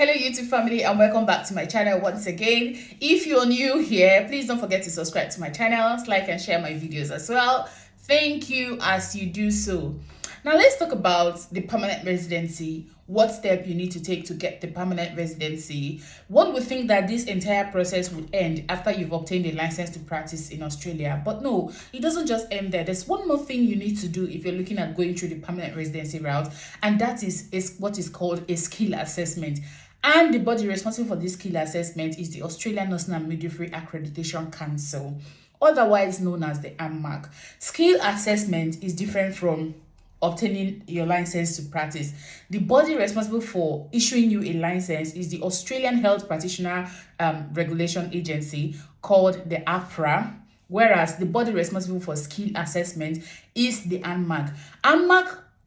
Hello YouTube family and welcome back to my channel once again. If you're new here, please don't forget to subscribe to my channel, like and share my videos as well. Thank you as you do so. Now let's talk about the permanent residency. What step you need to take to get the permanent residency. One would think that this entire process would end after you've obtained a license to practice in Australia, but no, it doesn't just end there. There's one more thing you need to do if you're looking at going through the permanent residency route, and that is what is called a skill assessment. And the body responsible for this skill assessment is the Australian Nursing and Midwifery Accreditation Council, otherwise known as the Anmac. Skill assessment is different from obtaining your license to practice. The body responsible for issuing you a license is the Australian Health Practitioner Regulation Agency, called the APRA, whereas the body responsible for skill assessment is the Anmac.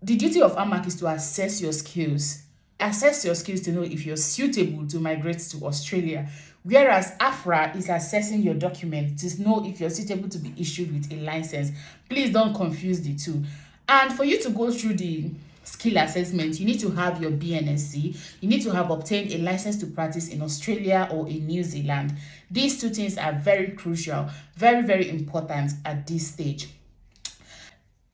The duty of Anmac is to assess your skills. Assess your skills to know if you're suitable to migrate to Australia, whereas AFRA is assessing your documents to know if you're suitable to be issued with a license. Please don't confuse the two. And for you to go through the skill assessment, you need to have your BNSC. You need to have obtained a license to practice in Australia or in New Zealand. These two things are very crucial, very, very important at this stage.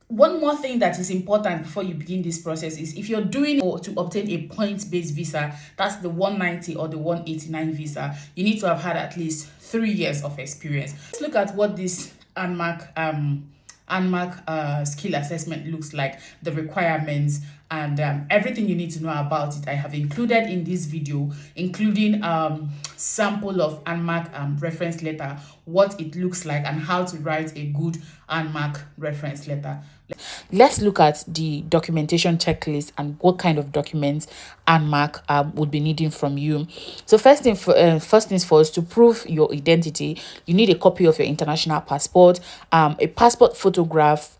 One more thing that is important before you begin this process is if you're doing to obtain a points-based visa, that's the 190 or the 189 visa, you need to have had at least 3 years of experience. Let's look at what this Anmac skill assessment looks like, the requirements, and everything you need to know about it. I have included in this video, including sample of Anmac reference letter, what it looks like, and how to write a good Anmac reference letter. Let's look at the documentation checklist and what kind of documents Anmac would be needing from you. So first things first, to prove your identity, you need a copy of your international passport, a passport photograph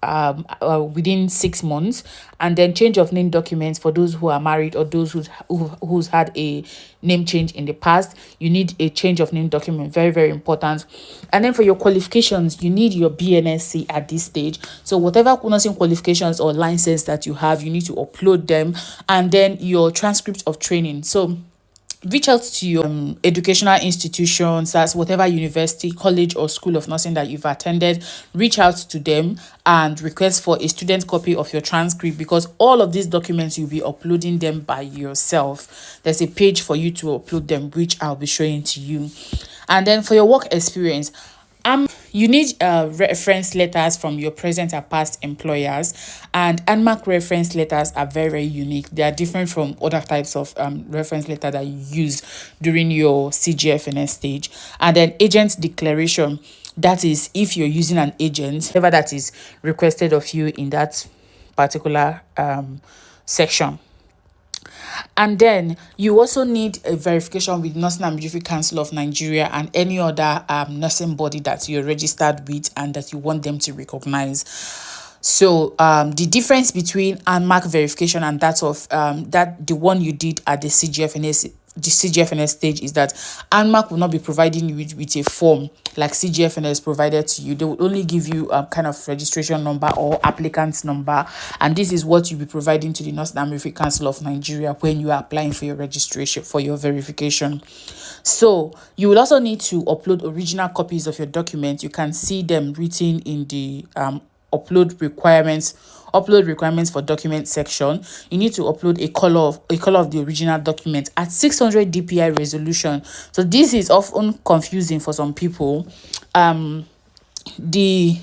within 6 months, and then change of name documents for those who are married or those who's had a name change in the past. You need a change of name document, very, very important. And then for your qualifications, you need your BNSC at this stage. So whatever nursing qualifications or license that you have, you need to upload them, and then your transcript of training. So reach out to your educational institutions, that's whatever university, college, or school of nursing that you've attended. Reach out to them and request for a student copy of your transcript, because all of these documents you'll be uploading them by yourself. There's a page for you to upload them, which I'll be showing to you. And then for your work experience, you need reference letters from your present and past employers, and Anmac reference letters are very, very unique. They are different from other types of reference letter that you use during your CGFNS stage. And then agent declaration, that is if you're using an agent, whatever that is requested of you in that particular section. And then you also need a verification with Nursing and Midwifery Council of Nigeria and any other nursing body that you're registered with and that you want them to recognize. So the difference between Anmac verification and that of the one you did at the CGFNS stage is that Anmac will not be providing you with a form like CGFNS provided to you. They will only give you a kind of registration number or applicant's number, and this is what you'll be providing to the Nursing and Midwifery Council of Nigeria when you are applying for your registration, for your verification. So you will also need to upload original copies of your documents. You can see them written in the upload requirements for document section. You need to upload a color of the original document at 600 dpi resolution. So this is often confusing for some people. The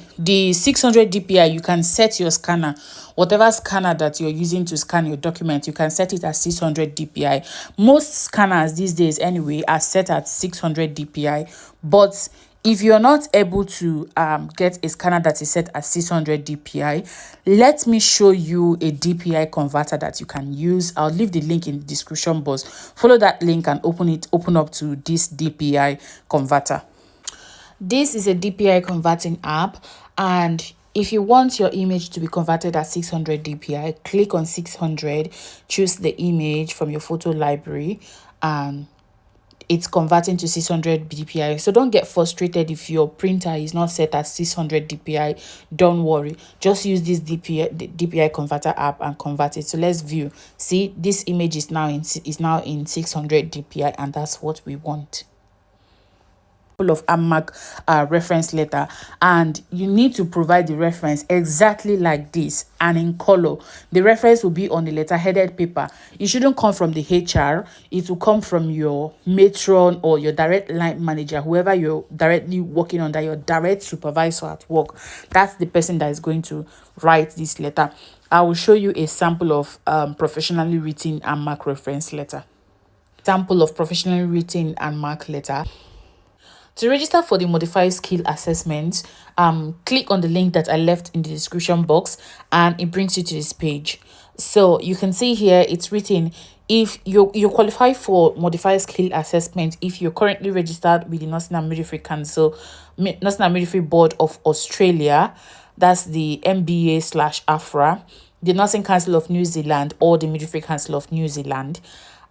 600 dpi, you can set your scanner, whatever scanner that you're using to scan your document, you can set it at 600 dpi. Most scanners these days anyway are set at 600 dpi, but if you're not able to get a scanner that is set at 600 dpi, let me show you a dpi converter that you can use. I'll leave the link in the description box. Follow that link and open up to this dpi converter. This is a DPI converting app, and if you want your image to be converted at 600 dpi, click on 600, choose the image from your photo library, and it's converting to 600 dpi. So don't get frustrated if your printer is not set at 600 dpi. Don't worry, just use this dpi converter app and convert it. So let's view. See, this image is now in 600 dpi, and that's what we want of Anmac reference letter, and you need to provide the reference exactly like this and in color. The reference will be on the letter-headed paper. It shouldn't come from the HR. It will come from your matron or your direct line manager, whoever you're directly working under, your direct supervisor at work. That's the person that is going to write this letter. I will show you a sample of professionally written Anmac reference letter. Sample of professionally written Anmac letter. To register for the modified skill assessment, click on the link that I left in the description box, and it brings you to this page. So you can see here it's written, if you qualify for modified skill assessment if you're currently registered with the Nursing and Midwifery Council, Nursing and Midwifery Board of Australia, that's the MBA/AFRA, the Nursing Council of New Zealand, or the Midwifery Council of New Zealand.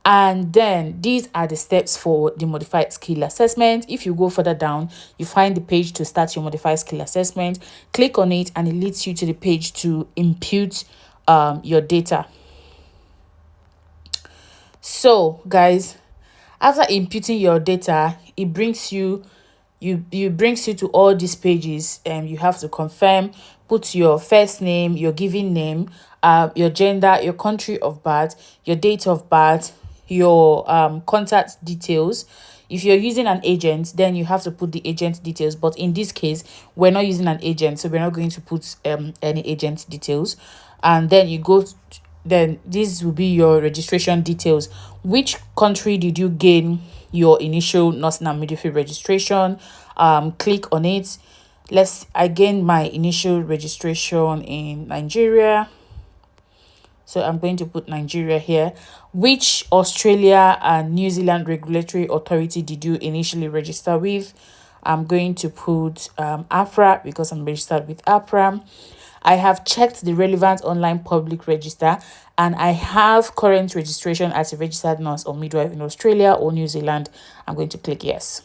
And then these are the steps for the modified skill assessment. If you go further down, you find the page to start your modified skill assessment. Click on it and it leads you to the page to impute your data. So guys, after imputing your data, it brings you to all these pages, and you have to confirm, put your first name, your given name, your gender, your country of birth, your date of birth, your contact details. If you're using an agent, then you have to put the agent details, but in this case we're not using an agent, so we're not going to put any agent details. And then you go then this will be your registration details. Which country did you gain your initial nursing and midwifery registration? Click on it. I gained my initial registration in Nigeria, so I'm going to put Nigeria here. Which Australia and New Zealand regulatory authority did you initially register with? I'm going to put APRA, because I'm registered with APRA. I have checked the relevant online public register, and I have current registration as a registered nurse or midwife in Australia or New Zealand. I'm going to click yes.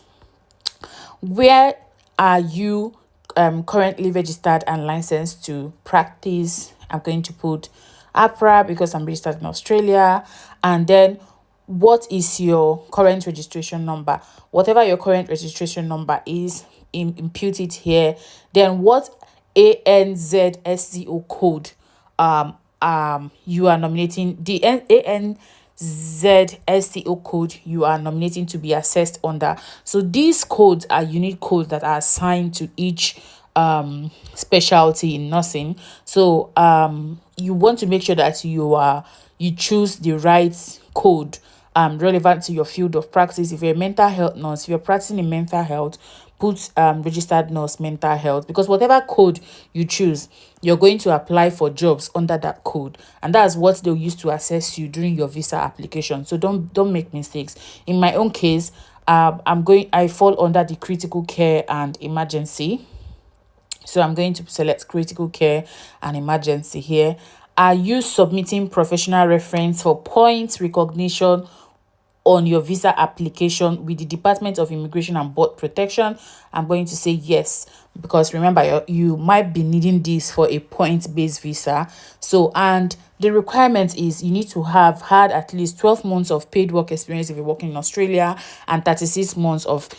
Where are you currently registered and licensed to practice? I'm going to put APRA because I'm registered in Australia. And then what is your current registration number? Whatever your current registration number is, impute it here. Then what ANZSCO code you are nominating, the ANZSCO code you are nominating to be assessed under. So these codes are unique codes that are assigned to each specialty in nursing. So you want to make sure that you choose the right code relevant to your field of practice. If you're a mental health nurse, if you're practicing in mental health, put registered nurse mental health, because whatever code you choose, you're going to apply for jobs under that code, and that's what they'll use to assess you during your visa application. So don't make mistakes. In my own case, I fall under the critical care and emergency, so I'm going to select critical care and emergency here. Are you submitting professional reference for points recognition on your visa application with the Department of Immigration and Border Protection? I'm going to say yes, because remember, you might be needing this for a point-based visa. So, and the requirement is you need to have had at least 12 months of paid work experience if you're working in Australia, and 36 months of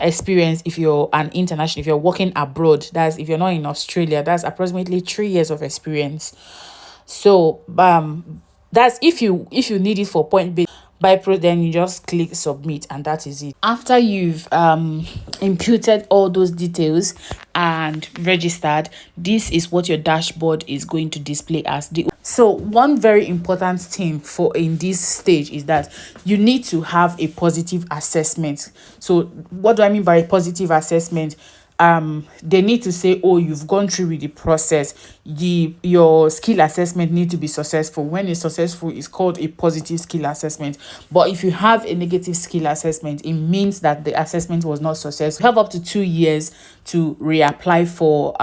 experience if you're an international, if you're working abroad. That's if you're not in Australia, that's approximately 3 years of experience. So that's if you need it for point based then you just click submit, and that is it. After you've imputed all those details and registered, this is what your dashboard is going to display as. So one very important thing for in this stage is that you need to have a positive assessment. So what do I mean by a positive assessment? They need to say, oh, you've gone through with the process. Your skill assessment need to be successful. When it's successful, it's called a positive skill assessment. But if you have a negative skill assessment, it means that the assessment was not successful. You have up to 2 years to reapply for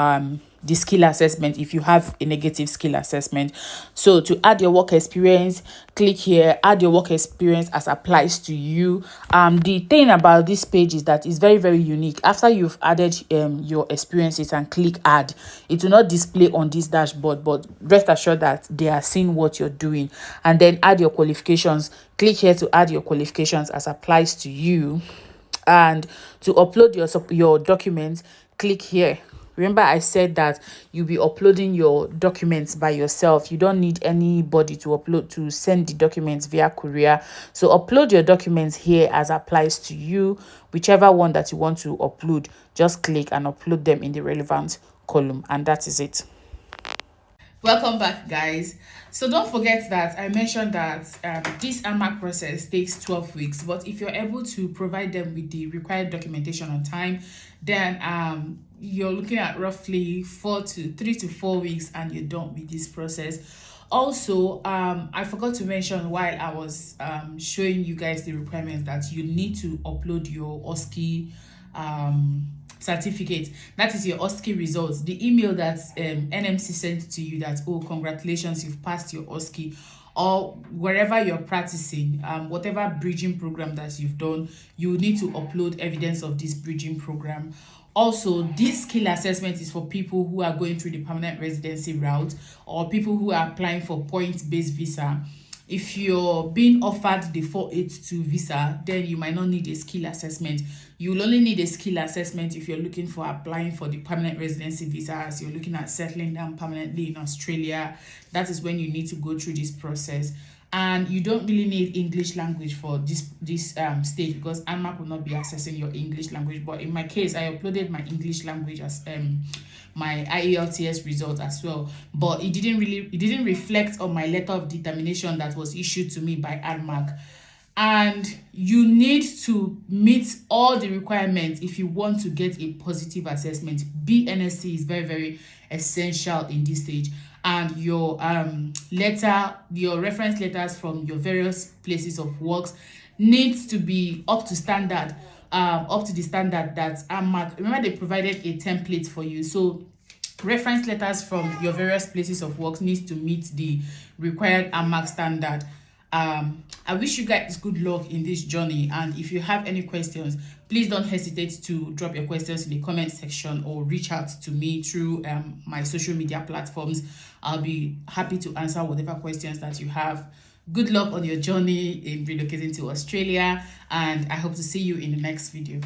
the skill assessment if you have a negative skill assessment. So to add your work experience, click here, add your work experience as applies to you. The thing about this page is that it's very, very unique. After you've added your experiences and click add, it will not display on this dashboard, but rest assured that they are seeing what you're doing. And then add your qualifications, click here to add your qualifications as applies to you. And to upload your documents, click here. Remember I said that you'll be uploading your documents by yourself. You don't need anybody to send the documents via courier. So upload your documents here as applies to you. Whichever one that you want to upload, just click and upload them in the relevant column, and that is it. Welcome back, guys. So don't forget that I mentioned that this Anmac process takes 12 weeks, but if you're able to provide them with the required documentation on time, then you're looking at roughly 3 to 4 weeks and you're done with this process. Also, I forgot to mention while I was showing you guys the requirements that you need to upload your OSCE certificate. That is your OSCE results. The email that NMC sent to you that, oh, congratulations, you've passed your OSCE, or wherever you're practicing, whatever bridging program that you've done, you need to upload evidence of this bridging program. Also, this skill assessment is for people who are going through the permanent residency route or people who are applying for point-based visa. If you're being offered the 482 visa, then you might not need a skill assessment. You will only need a skill assessment if you're looking for applying for the permanent residency visas, you're looking at settling down permanently in Australia. That is when you need to go through this process. And you don't really need English language for this stage, because Anmac will not be assessing your English language. But in my case, I uploaded my English language as my IELTS result as well, but it didn't reflect on my letter of determination that was issued to me by Anmac. And you need to meet all the requirements if you want to get a positive assessment. BNSC is very, very essential in this stage. And your your reference letters from your various places of works needs to be up to standard, up to the standard that Anmac. Remember, they provided a template for you. So reference letters from your various places of work needs to meet the required Anmac standard. I wish you guys good luck in this journey, and if you have any questions, please don't hesitate to drop your questions in the comment section or reach out to me through my social media platforms. I'll be happy to answer whatever questions that you have. Good luck on your journey in relocating to Australia, and I hope to see you in the next video.